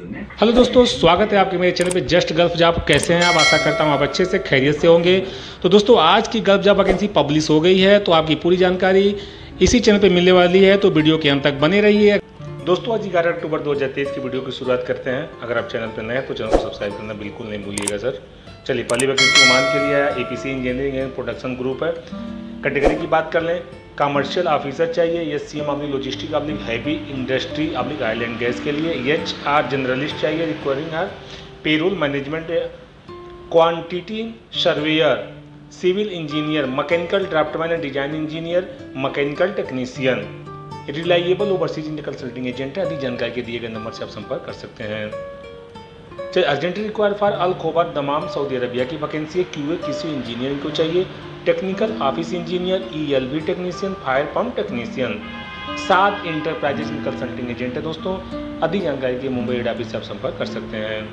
Hello दोस्तों, स्वागत है आपके मेरे चैनल पे जस्ट गल्फ जॉब। कैसे हैं आप? आशा करता हूँ आप अच्छे से खैरियत से होंगे। तो दोस्तों, आज की गल्फ जॉब वैकेंसी पब्लिश हो गई है, तो आपकी पूरी जानकारी इसी चैनल पे मिलने वाली है, तो वीडियो के अंत तक बने रहिए। दोस्तों, आज 11 अक्टूबर 2023 की वीडियो की शुरुआत करते हैं। अगर आप चैनल पर नए हैं तो चैनल को सब्सक्राइब करना बिल्कुल नहीं भूलिएगा सर। चलिए, पहली वैकेंसी ओमान के लिए है, APC engineering and production group है। कैटेगरी की बात कर लें, कमर्शियल ऑफिसर चाहिए, SCM oblique logistic oblique heavy industry oblique oil and gas के लिए। HR जनरलिस्ट चाहिए, रिक्वायरिंग है payroll management, quantity surveyor, civil engineer, mechanical draftman and design engineer, mechanical technician, reliable overseas India consulting agent है। अधिक जानकारी के दिए गए नंबर से आप संपर्क कर सकते हैं। अर्जेंटली रिक्वायर फॉर अल खोबर दमाम सऊदी अरबिया की वैकेंसी है। QA किसी इंजीनियरिंग को चाहिए, technical office engineer, ELB technician, fire pump technician. 7 enterprises में कंसल्टिंग एजेंट है दोस्तों। अधिक जानकारी के मुंबई हेड ऑफिस से आप संपर्क कर सकते हैं।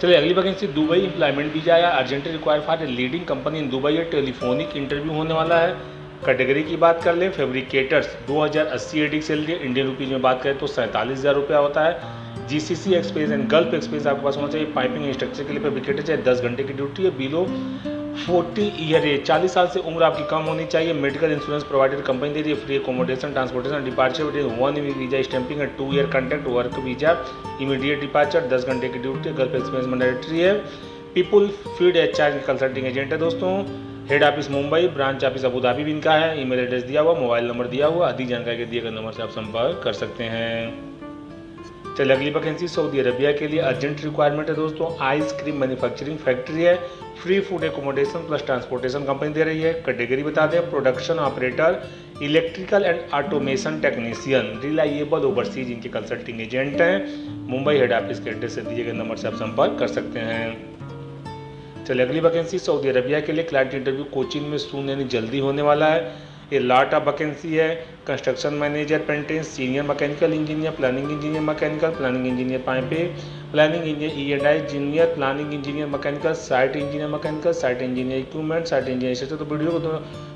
चलिए, अगली वैकेंसी दुबई एम्प्लॉयमेंट वीजा या urgently require for a leading company in Dubai, telephonic interview होने वाला है। कैटेगरी की बात कर लें, fabricators 2080 AD salary, Indian rupees में बात करें तो 47,000 रुपया होता है। GCC experience and gulf experience आपके पास होना चाहिए। पाइपिंग स्ट्रक्चर के लिए फैब्रिकेटर चाहिए, 10 घंटे की ड्यूटी है। बिलो 40 ईयर एज, 40 साल से उम्र आपकी कम होनी चाहिए। मेडिकल इंश्योरेंस प्रोवाइडेड कंपनी दे रही है। Free accommodation, transportation, departure 1 visa stamping, 2 year contract work visa, immediate departure, 10 घंटे की ड्यूटी, गल्फ एक्सपीरियंस मैंडेटरी है। People feed HR consulting agent है दोस्तों। Head office Mumbai, branch office Abu Dhabi भी इनका है। ईमेल एड्रेस दिया हुआ, मोबाइल नंबर दिया हुआ। अधिक जानकारी के दिए गए नंबर से आप संपर्क कर सकते हैं। चलिए, अगली वैकेंसी सऊदी अरबिया के लिए अर्जेंट रिक्वायरमेंट है दोस्तों। आइसक्रीम मैन्युफैक्चरिंग फैक्ट्री है। Free food accommodation plus transportation company दे रही है। कैटेगरी बता दें, production operator, electrical and automation technician, reliable overseas इनके कंसल्टिंग एजेंट हैं। मुंबई हेड ऑफिस के एड्रेस से दिए गए नंबर से आप संपर्क कर सकते हैं। चलिए, अगली वैकेंसी सऊदी अरबिया के लिए क्लाइंट इंटरव्यू कोचिंग में सून यानी जल्दी होने वाला है। ये लॉट ऑफ वैकेंसी है। कंस्ट्रक्शन मैनेजर पेंटेंस, senior mechanical engineer, planning engineer mechanical, planning engineer piping, planning engineer E&I engineer, planning engineer mechanical, site engineer mechanical, site engineer equipment, site engineer. तो वीडियो को तो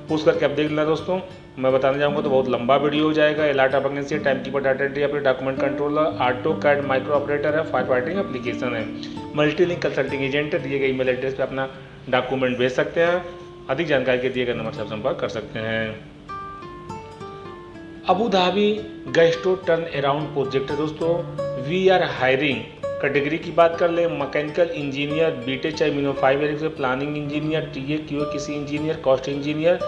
पूछ करके आप देख लेना दोस्तों। मैं बताने जाऊँगा तो बहुत लंबा वीडियो हो जाएगा। ये लॉट ऑफ वैकेंसी है। टाइम कीपर, डाटा एंट्री, अपने document controller, AutoCAD micro operator है, फायर फाइटिंग एप्लीकेशन है। मल्टीलिंक कंसल्टिंग एजेंट है। दिए गए ईमेल एड्रेस पे अपना डॉक्यूमेंट भेज सकते हैं। अधिक जानकारी के दिए गए नंबर से आप संपर्क कर सकते हैं। Abu Dhabi gastro turn around project है दोस्तों। We are hiring. कैटेगरी की बात कर ले, मैकेनिकल इंजीनियर, बीटेक चाहे मिनिमम 5 ईयर से, प्लानिंग इंजीनियर, TA QA किसी इंजीनियर, कॉस्ट इंजीनियर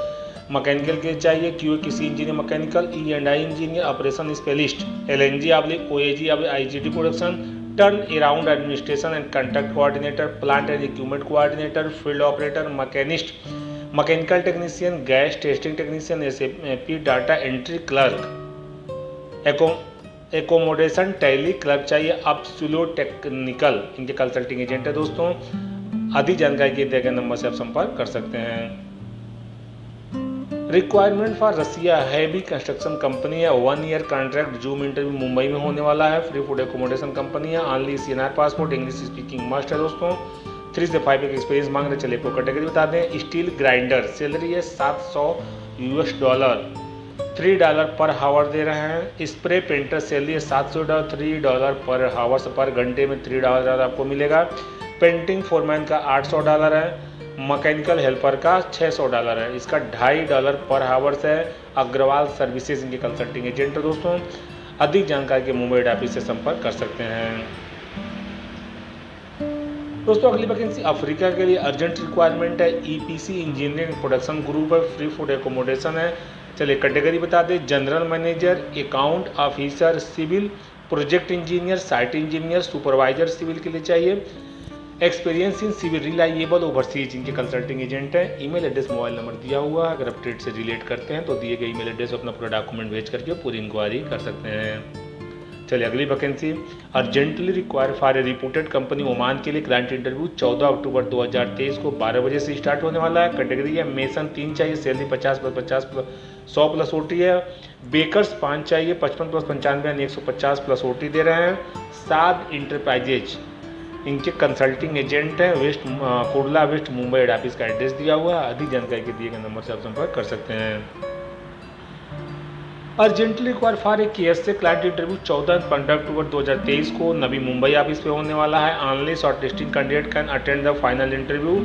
मैकेनिकल के चाहिए, QA किसी engineer mechanical, E&I engineer, operation specialist, LNG oblique OAG oblique IGT production, turn around administration and contract coordinator, plant and equipment coordinator, field operator, machinist, mechanical technician, gas testing technician, SAP data entry clerk, accommodation tally clerk चाहिए। Absolute technical इनके consulting agent है दोस्तों। अधिक जानकारी के दिए गए number से आप संपर्क कर सकते हैं। Requirement for Russia heavy construction company है। 1 year contract, Zoom interview Mumbai में होने वाला है। फ्री फूड एकोमोडेशन कंपनी है। Only CNR passport, English speaking must है दोस्तों। 3 से 5 ईयर एक्सपीरियंस मांग रहे। चलिए, को कैटेगरी बता दें। स्टील ग्राइंडर, सैलरी है $700, $3 पर हावर दे रहे हैं। स्प्रे पेंटर, सैलरी है $700, $3 पर हावर, पर घंटे में $3 आपको मिलेगा। पेंटिंग फोरमैन का $800 है। मैकेनिकल हेल्पर का $600 है। इसका $2.5 पर हावर्स है। अग्रवाल सर्विसेज इनके कंसल्टिंग एजेंट है दोस्तों। अधिक जानकारी के मुंबई हेड ऑफिस से संपर्क कर सकते हैं। दोस्तों, अगली वैकेंसी अफ्रीका के लिए अर्जेंट रिक्वायरमेंट है। EPC इंजीनियरिंग प्रोडक्शन ग्रुप है। फ्री फूड एकोमोडेशन है। चलिए, कैटेगरी बता दें। General manager, account officer, civil, project engineer, site engineer, supervisor civil के लिए चाहिए। Experience in civil, reliable overseas इनके कंसल्टिंग एजेंट है। ईमेल एड्रेस, मोबाइल नंबर दिया हुआ। अगर आप ट्रेड से रिलेट करते हैं तो दिए गए ईमेल एड्रेस अपना पूरा डॉक्यूमेंट भेज करके पूरी इंक्वायरी कर सकते हैं। चलिए, अगली vacancy urgently require for A reported company Oman के लिए क्लाइंट इंटरव्यू 14 अक्टूबर 2023 को 12 बजे से स्टार्ट होने वाला है। कैटेगरी है मेसन 3 चाहिए, सैलरी 50 + 50 + 100 + OT है। बेकर्स 5 चाहिए, 55 + 95 यानी 150 + OT दे रहे हैं। 7 इंटरप्राइजेज इनके कंसल्टिंग एजेंट हैं। Kurla west Mumbai head office का एड्रेस दिया हुआ है। अधिक जानकारी के दिए गए नंबर से आप संपर्क कर सकते हैं। Urgently require for a KS से क्लाइंट इंटरव्यू 14-15 अक्टूबर 2023 को नवी मुंबई ऑफिस पे होने वाला है। Only short listing candidate can attend the final interview.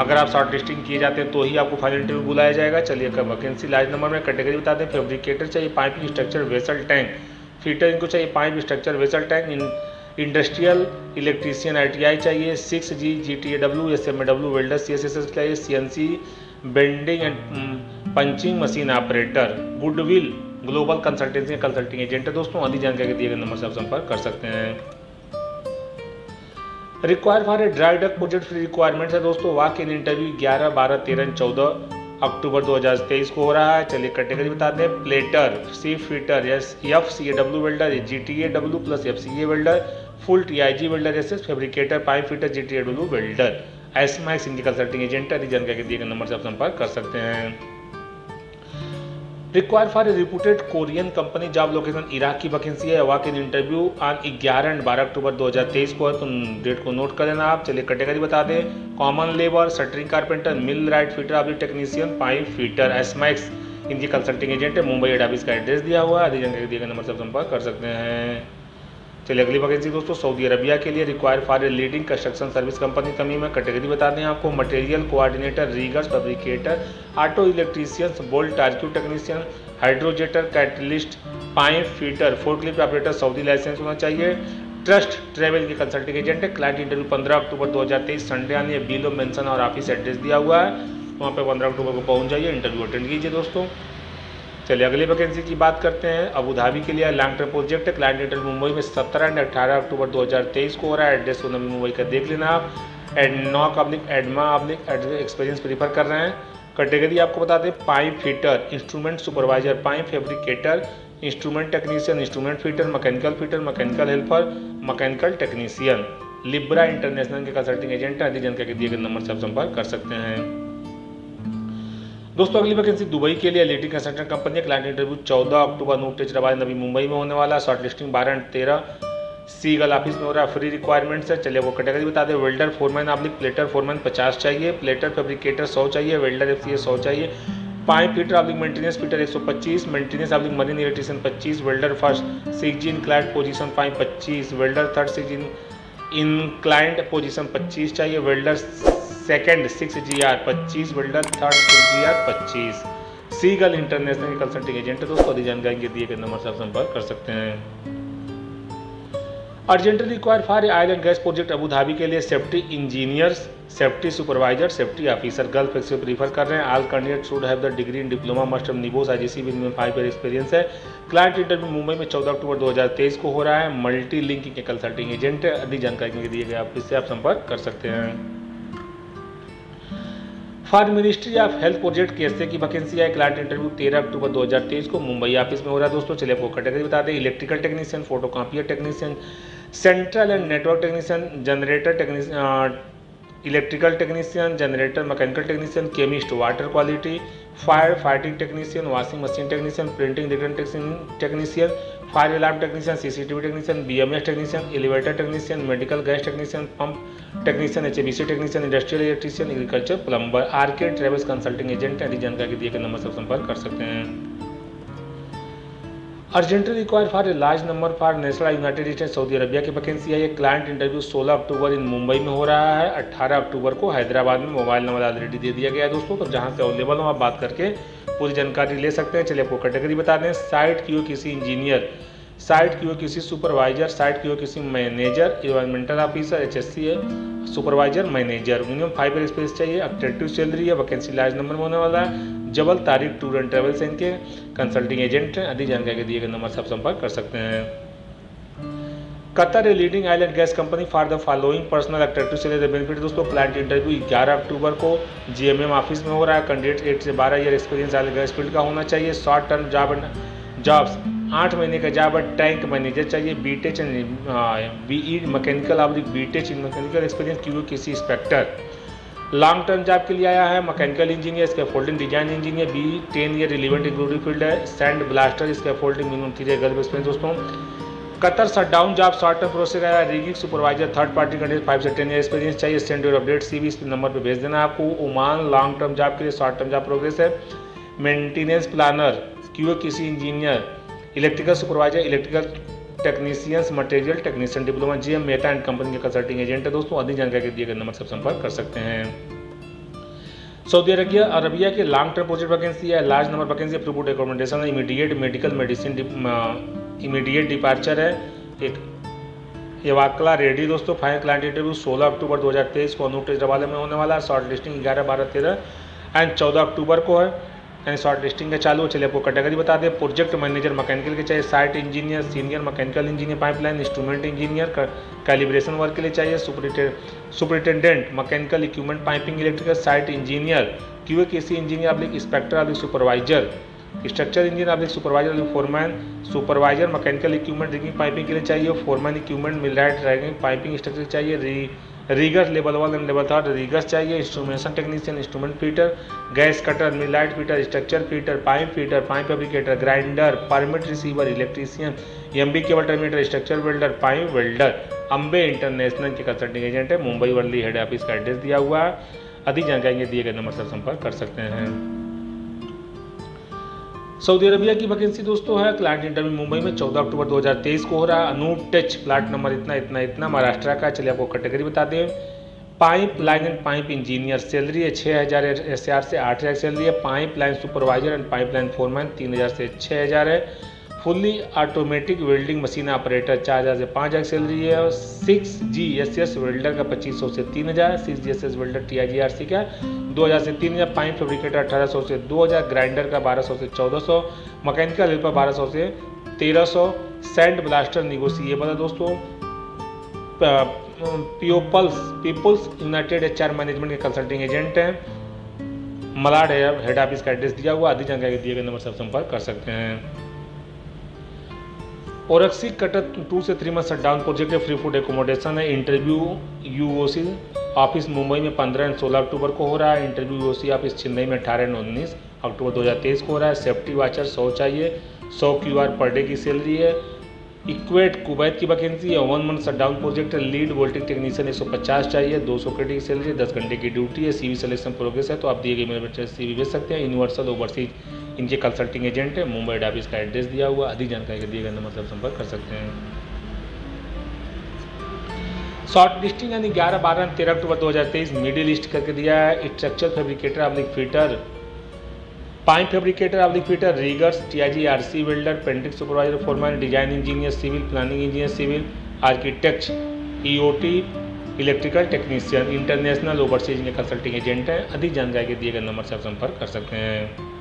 अगर आप शॉर्ट लिस्टिंग किए जाते हैं तो ही आपको फाइनल इंटरव्यू बुलाया जाएगा। चलिए वैकेंसी लार्ज नंबर में कैटेगरी बता दें। फैब्रिकेटर चाहिए piping structure vessel tank, fitter इनको चाहिए pipe structure vessel tank, industrial electrician ITI चाहिए, 6G GTAW SMAW welder CSS चाहिए, CNC bending and punching machine operator, goodwill global consultancy consulting agent है दोस्तों। अधिक जानकारी दिए गए नंबर से आप संपर्क कर सकते हैं। Require for a dry duck project free requirement है दोस्तों। वॉक इन इंटरव्यू 11, 12, 13, 14 अक्टूबर 2023 को हो रहा है। चलिए कैटेगरी बता दें। Plater, C fitter, FCAW welder, GTAW plus FCA welder, full TIG welder, fabricator, pipe fitter, GTAW welder, SMAX इनकी कंसल्टिंग एजेंट है। अधिक जानकारी दिए गए नंबर से आप संपर्क कर सकते हैं। Require for A reputed Korean company, job location Iraq की वैकेंसी है। वॉक इन इंटरव्यू ऑन 11 और 12 अक्टूबर 2023 को है, तो डेट को नोट कर लेना आप। चलिए कैटेगरी बता दें। Common labour, shuttering carpenter, millwright fitter, oblique technician, pipe fitter, SMAX इनकी कंसल्टिंग एजेंट है। मुंबई हेड ऑफिस का एड्रेस दिया हुआ है। अधिक जानकारी दिए गए नंबर से आप संपर्क कर सकते हैं। चलिए अगली वैकेंसी दोस्तों सऊदी अरबिया के लिए। Require for a leading construction service company Tamim में। कैटेगरी बता दें आपको। Material coordinator, riggers, fabricator, auto electricians, bolt आर्क्यू technician, hydrojetter, catalyst, pipe fitter, forklift operator, Saudi licence होना चाहिए। ट्रस्ट ट्रेवल की कंसल्टिंग एजेंट है। क्लाइंट इंटरव्यू 15 अक्टूबर 2023 Sunday आनी है। बिलो मेंशन और ऑफिस एड्रेस दिया हुआ है, वहाँ पे 15 अक्टूबर को पहुँच जाइए, इंटरव्यू अटेंड कीजिए दोस्तों। चलिए अगली वैकेंसी की बात करते हैं। अबू धाबी के लिए लॉन्ग टर्म प्रोजेक्ट है। क्लाइंट इंटरव्यू मुंबई में 17 और 18 अक्टूबर 2023 को हो रहा है। एड्रेस को नवी मुंबई का देख लेना आप। ADNOC oblique ADMA oblique experience prefer कर रहे हैं। कैटेगरी आपको बता दें। Pipe fitter, instrument supervisor, pipe fabricator, instrument technician, instrument fitter, mechanical helper, mechanical technician. Libra International के कंसल्टिंग एजेंट है। अधिक जानकारी दिए गए नंबर से आप संपर्क कर सकते हैं। दोस्तों अगली वैकेंसी दुबई के लिए लीडिंग कंसल्टेंट कंपनी है। क्लाइंट इंटरव्यू 14 अक्टूबर नूट टेचराबाद नवी मुंबई में होने वाला है। शॉर्ट लिस्टिंग 12 और 13 सीगल ऑफिस में हो रहा है। फ्री रिक्वायरमेंट्स है। चलिए वो कैटेगरी बता दें। Welder foreman oblique platter foreman 50 चाहिए। प्लेटर फैब्रिकेटर 100 चाहिए। वेल्डर FCA 100 चाहिए। Pipe fitter oblique maintenance fitter 125, maintenance oblique marine electrician 25, welder first 6G inclined position pipe 25, welder third 6G inclined position 25 चाहिए। Welder second 6GR 25, welder third 6GR 25। Seagull International की consulting agent है दोस्तों। अधिक जानकारी के दिए गए नंबर से आप संपर्क कर सकते हैं। Urgently require for oil and gas project Abu Dhabi के लिए safety engineers, safety supervisor, safety officer girls से प्रीफर कर रहे हैं। All candidate should have the degree in diploma must have निबोस IGC with 5 year experience है। Client interview Mumbai में 14 अक्टूबर 2023 को हो रहा है। मल्टी लिंक के कंसल्टिंग एजेंट है। अधिक जानकारी के दिए गए आप इससे आप संपर्क कर सकते हैं। For ministry of health project KSA की वैकेंसी है। क्लाइंट इंटरव्यू 13 अक्टूबर 2023 को मुंबई ऑफिस में हो रहा है दोस्तों। चलिए आपको कैटेगरी बता दें। Electrical technician, photocopier technician, central and network technician, generator technician, electrical technician, generator mechanical technician, chemist, water quality, fire fighting technician, washing machine technician, printing return technician, fire alarm technician, CCTV technician, BMS technician, elevator technician, medical gas technician, pump technician, HVAC technician, industrial electrician, agriculture plumber, R K travels consulting agent है। अधिक जानकारी दिए गए number से संपर्क कर सकते हैं। Urgently require for a large number for national United states Saudi Arabia की वैकेंसी है। ये क्लाइंट इंटरव्यू 16 अक्टूबर इन मुंबई में हो रहा है। 18 अक्टूबर को हैदराबाद में मोबाइल नंबर ऑलरेडी दे दिया गया है दोस्तों, तो जहां से अवेलेबल हो आप बात करके पूरी जानकारी ले सकते हैं। चलिए आपको कैटेगरी बता दें। Site QA/QC engineer, site QA/QC supervisor, site QA/QC manager, environmental officer, HSC है supervisor manager. Minimum 5 year experience चाहिए। अट्रैक्टिव सैलरी है। वैकेंसी लार्ज नंबर में होने वाला है। जबल तारिक टूर एंड ट्रेवल्स इनके कंसल्टिंग एजेंट हैं। अधिक जानकारी के दिए गए नंबर से आप संपर्क कर सकते हैं। Qatar a leading oil and gas company for the following personal attractive salary benefit दोस्तों। क्लाइंट इंटरव्यू 11 अक्टूबर को GMM ऑफिस में हो रहा है। कैंडिडेट 8 से 12 year experience oil gas field का होना चाहिए। शॉर्ट टर्म जॉब्स 8 महीने का जॉब टैंक मैनेजर चाहिए। BTech BE mechanical oblique BTech in mechanical experience QA/QC inspector. Long term job के लिए आया है। Mechanical engineer, scaffolding design engineer, B 10 year relevant including field है। Sand blaster, scaffolding minimum 3 year gulf experience दोस्तों। Qatar shutdown job short term process आया। Rigging supervisor third party candidate 5 से 10 year experience चाहिए। Send your update CV इस number पर भेज देना आपको। ओमान लॉन्ग टर्म जॉब के लिए शॉर्ट टर्म जॉब प्रोग्रेस है। Maintenance planner QA/QC engineer, electrical supervisor, electrical technicians, material technician diploma, GM Mehta and company के कंसल्टिंग एजेंट है दोस्तों। अधिक जानकारी के दिए गए नंबर से संपर्क कर सकते हैं। सऊदी अरबिया के लॉन्ग टर्म प्रोजेक्ट वैकेंसी है, large number vacancy, free board accommodation है, immediate medical medicine, immediate departure है। एक एवाकला रेडी दोस्तों। फाइनल क्लाइंट इंटरव्यू 16 अक्टूबर 2023 को अनूप टेस्ट वाले में होने वाला है। शॉर्ट लिस्टिंग 11, 12, 13 एंड 14 अक्टूबर को है, यानी शॉर्ट लिस्टिंग का चालू है। चलिए आपको कैटेगरी बता दें। प्रोजेक्ट मैनेजर मैकेनिकल के चाहिए, site engineer, senior mechanical engineer pipeline, instrument engineer calibration work के लिए चाहिए, superintendent mechanical equipment piping electrical, site engineer, QA/QC engineer oblique inspector oblique supervisor, structure engineer oblique supervisor oblique foreman, supervisor mechanical equipment rigging piping के लिए चाहिए, foreman equipment millwright dragging piping structure चाहिए, rigger level 1 and level 3 रीगर्स चाहिए, instrumentation technician, instrument fitter, gas cutter, millwright fitter, structure fitter, pipe fabricator, grinder, permit receiver, electrician, MB cable terminator, structure welder, pipe welder. Ambe international के consulting agent है, Mumbai Worli head office का address दिया हुआ है। अधिक जानकारी के दिए गए नंबर से संपर्क कर सकते हैं। सऊदी अरबिया की वैकेंसी दोस्तों है, क्लाइंट इंटरव्यू मुंबई में 14 अक्टूबर 2023 को हो रहा है। अनूप टेच, प्लाट नंबर इतना महाराष्ट्र का। चलिए आपको कैटेगरी बता दें। Pipe line and pipe engineer, salary है 6000 SR से 8000 सैलरी है। Pipe line supervisor and pipe line foreman 3000 से 6000 है। Fully automatic welding machine operator 4000 से 5000 सैलरी है। और 6GSS वेल्डर का 2500 से 3000, 6GSS वेल्डर TIGRC का 2000 से 3000, पाइप फैब्रिकेटर 1800 से 2000, ग्राइंडर का 1200 से 1400, मैकेनिकल हेल्पर 1200 से 1300, सैंड ब्लास्टर निगोशिएबल है दोस्तों। पीपल्स यूनाइटेड HR मैनेजमेंट के कंसल्टिंग एजेंट हैं, मलाड हेड ऑफिस का एड्रेस दिया हुआ। अधिक जानकारी दिए गए नंबर से संपर्क कर सकते हैं। ओरक्सी कटर 2 से 3 मंथ शटडाउन प्रोजेक्ट है, फ्री फूड एकोमोडेशन है। इंटरव्यू UOC ऑफिस मुंबई में 15 और 16 अक्टूबर को हो रहा है। इंटरव्यू UOC ऑफिस चेन्नई में 18 और 19 अक्टूबर 2023 को हो रहा है। सेफ्टी वॉचर 100 चाहिए, 100 QR पर डे की सैलरी है। इक्वेट कुवैत की वैकेंसी है, 1 मंथ शटडाउन प्रोजेक्ट है। लीड वोल्टिक टेक्नीशियन 150 चाहिए, 200 क्रेडिट की सैलरी, 10 घंटे की ड्यूटी है। CV सिलेक्शन प्रोग्रेस है, तो आप दिए गए मेरे बच्चे CV भेज सकते हैं। यूनिवर्सल ओवरसीज इनके कंसल्टिंग एजेंट है, मुंबई हेड ऑफिस का एड्रेस दिया हुआ। अधिक जानकारी के दिए गए नंबर से संपर्क कर सकते हैं। शॉर्ट लिस्टिंग यानी 11, 12 और 13 अक्टूबर 2023 मिडिल लिस्ट करके दिया है। Structure fabricator oblique fitter, pipe fabricator oblique fitter, riggers, TIGRC welder, painting supervisor, foreman, design engineer civil, planning engineer civil, architect, EOT, electrical technician, international overseas के कंसल्टिंग एजेंट हैं। अधिक जानकारी के दिए गए नंबर से आप संपर्क कर सकते हैं।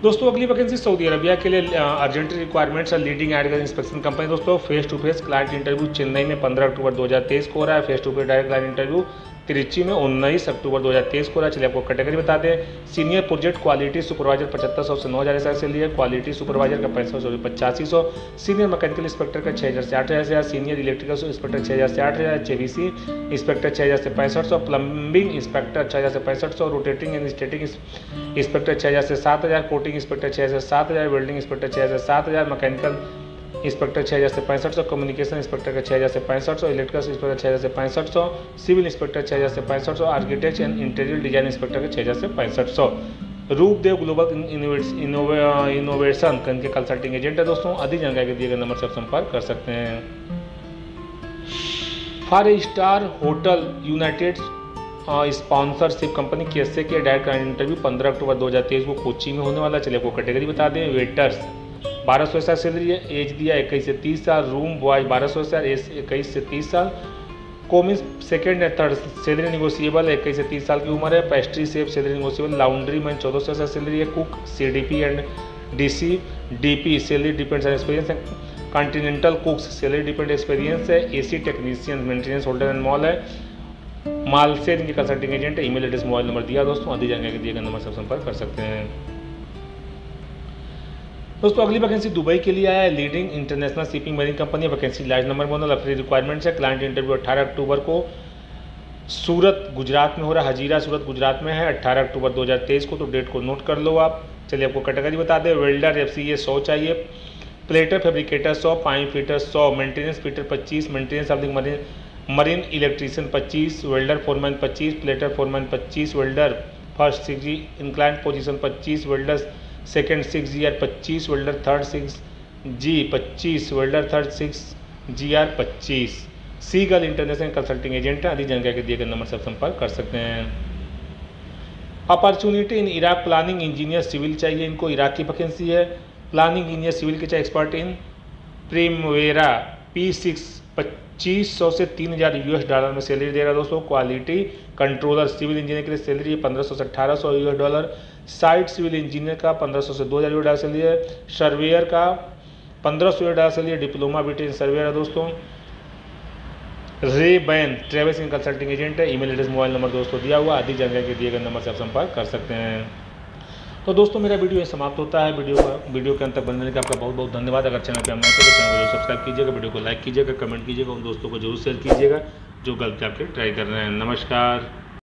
दोस्तों अगली वैकेंसी सऊदी अरबिया के लिए अर्जेंट रिक्वायरमेंट्स है, लीडिंग एग्रीकल्चर इंस्पेक्शन कंपनी दोस्तों। Face to face client interview Chennai में 15 अक्टूबर 2023 को हो रहा है। Face to face direct client interview Trichy में 19 अक्टूबर 2023 को हो रहा है। चलिए आपको कैटेगरी बता दें। सीनियर प्रोजेक्ट क्वालिटी सुपरवाइजर 7500 से 9000 SR से लिए, क्वालिटी सुपरवाइजर का 6500 से 8500, सीनियर मैकेनिकल इंस्पेक्टर का 6000 से 8000, सीनियर इलेक्ट्रिकल इंस्पेक्टर 6000 से 8000, HVC इंस्पेक्टर 6000 से 6500, प्लम्बिंग इंस्पेक्टर 6000 से 6500, रोटेटिंग एंड स्टेटिंग इंस्पेक्टर 6000 से 7000, कोटिंग इंस्पेक्टर 6000 से 7000, वेल्डिंग इंस्पेक्टर 6000 से 7000, मैकेनिकल इंस्पेक्टर 6000 से 6500, कम्युनिकेशन इंस्पेक्टर का 6000 से 6500, इलेक्ट्रिकल इंस्पेक्टर 6000 से 6500, सिविल इंस्पेक्टर 6000 से 6500, architect and interior design inspector का 6000 से 6500। रूपदेव ग्लोबल इनोवेशन के कंसल्टिंग एजेंट है दोस्तों। अधिक जानकारी के दिए गए नंबर से आप संपर्क कर सकते हैं। 4 star hotel United sponsorship company KSA के डायरेक्ट इंटरव्यू 15 अक्टूबर 2023 को कोची में होने वाला। चलिए आपको कैटेगरी बता दें। वेटर्स 1200 SR सैलरी है, एज दिया 21 से 30 साल, रूम बॉय 1200 SR, एज 21 से 30 साल, commis second and third salary negotiable है, 21 से 30 साल की उम्र है। Pastry chef salary negotiable, laundry man 1400 SR salary है, cook CDP and DP salary depends on experience है, continental cooks salary depend experience है, AC technician maintenance holder and mall है, माल से इनके कंसल्टिंग एजेंट है। ईमेल एड्रेस मोबाइल नंबर दिया दोस्तों। अधिक जानकारी दिए गए नंबर से संपर्क कर सकते हैं। दोस्तों अगली वैकेंसी दुबई के लिए आया है, leading international shipping marine company है। वैकेंसी लार्ज नंबर में होना, फ्री रिक्वायरमेंट्स है। क्लाइंट इंटरव्यू 18 अक्टूबर को सूरत गुजरात में हो रहा है, हजीरा सूरत गुजरात में है, 18 अक्टूबर 2023 को, तो डेट को नोट कर लो आप। चलिए आपको कैटेगरी बता दें। वेल्डर FCA 100 चाहिए, plater fabricator 100, pipe fitter 100, maintenance fitter 25, maintenance of marine electrician 25, welder foreman 25, plater foreman 25, welder first 6G incline position 25, welder second 6GR 25, welder third 6G 25, welder third 6GR 25। Seagull International consulting agent है। अधिक जानकारी के दिए गए number से आप संपर्क कर सकते हैं। Opportunity in Iraq, planning engineer civil चाहिए इनको, इराक की वैकेंसी है। प्लानिंग इंजीनियर सिविल के चाहिए, एक्सपर्ट इन प्रीमवेरा P6 2500 से $3000 में सैलरी देगा दोस्तों। क्वालिटी कंट्रोलर सिविल इंजीनियर के लिए सैलरी 1500 से $1800। साइट सिविल इंजीनियर का 1500 से $2000 सैलरी है। सर्वेयर का $1500 सैलरी, डिप्लोमा बीटेक इन सर्वेयर है दोस्तों। Ray Ban travels in consulting agent है। ईमेल एड्रेस मोबाइल नंबर दोस्तों दिया हुआ। अधिक जानकारी के दिए गए नंबर से आप संपर्क कर सकते हैं। तो दोस्तों मेरा वीडियो समाप्त होता है। वीडियो के अंत तक बनने का आपका बहुत बहुत धन्यवाद। अगर चैनल पर नए तो चैनल को सब्सक्राइब कीजिएगा, वीडियो को लाइक कीजिएगा, कमेंट कीजिएगा, उन दोस्तों को जरूर शेयर कीजिएगा जो गलत आपके ट्राई कर रहे हैं। नमस्कार।